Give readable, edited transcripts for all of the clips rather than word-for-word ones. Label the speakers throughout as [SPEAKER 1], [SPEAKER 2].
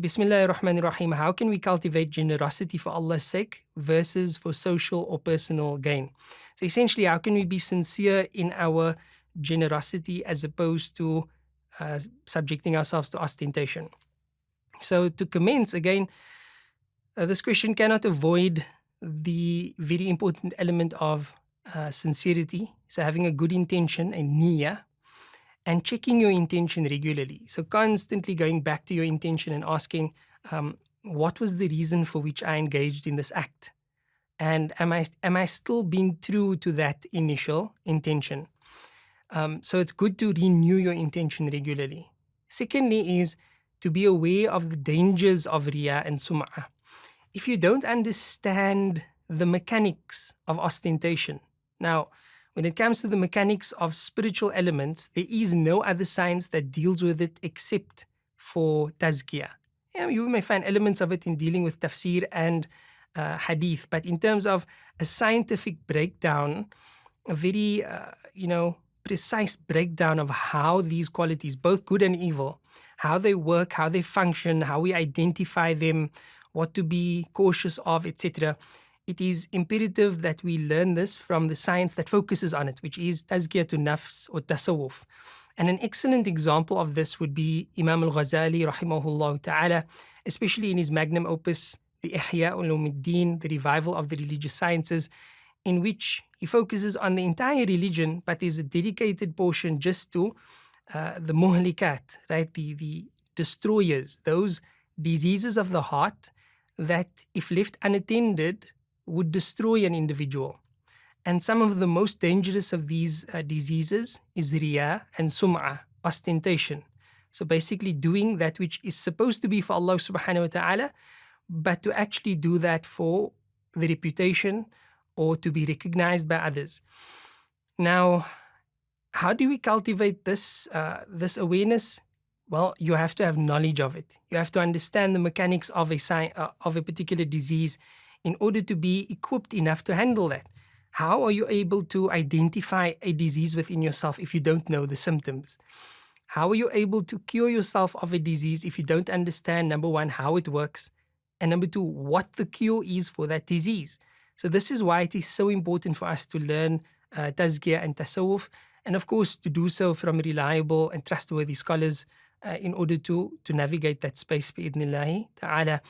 [SPEAKER 1] Bismillahir Rahmanir Rahim. How can we cultivate generosity for Allah's sake versus for social or personal gain? So essentially, how can we be sincere in our generosity as opposed to subjecting ourselves to ostentation? So to commence, again, this question cannot avoid the very important element of sincerity. So having a good intention and niyyah, and checking your intention regularly. So constantly going back to your intention and asking, what was the reason for which I engaged in this act? And am I still being true to that initial intention? So it's good to renew your intention regularly. Secondly is to be aware of the dangers of riya and sum'ah. If you don't understand the mechanics of ostentation, now, when it comes to the mechanics of spiritual elements, there is no other science that deals with it except for tazkiyah. Yeah, you may find elements of it in dealing with tafsir and hadith, but in terms of a scientific breakdown, a very precise breakdown of how these qualities, both good and evil, how they work, how they function, how we identify them, what to be cautious of, etc. It is imperative that we learn this from the science that focuses on it, which is tazkiyatun nafs or tasawwuf. And an excellent example of this would be Imam al-Ghazali rahimahullah ta'ala, especially in his magnum opus, the Ihya Ulumuddin, the revival of the religious sciences, in which he focuses on the entire religion, but there's a dedicated portion just to the muhlikat, right? The destroyers, those diseases of the heart that, if left unattended, would destroy an individual. And some of the most dangerous of these diseases is riya and sum'ah, ostentation. So basically doing that which is supposed to be for Allah subhanahu wa ta'ala, but to actually do that for the reputation or to be recognized by others. Now, how do we cultivate this awareness? Well, you have to have knowledge of it. You have to understand the mechanics of a particular disease in order to be equipped enough to handle that. How are you able to identify a disease within yourself if you don't know the symptoms? How are you able to cure yourself of a disease if you don't understand, number one, how it works, and number two, what the cure is for that disease? So this is why it is so important for us to learn tazkiyah and tasawwuf, and of course to do so from reliable and trustworthy scholars in order to navigate that space bi'idhnillahi ta'ala.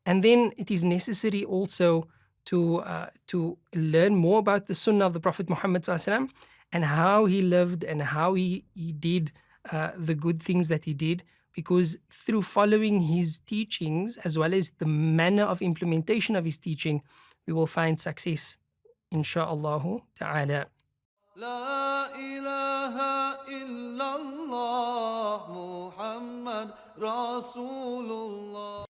[SPEAKER 1] And then it is necessary also to learn more about the sunnah of the Prophet Muhammad ﷺ and how he lived and how he did the good things that he did, because through following his teachings as well as the manner of implementation of his teaching, we will find success, insha'Allah ta'ala.
[SPEAKER 2] La ilaha illallah Muhammad Rasulullah.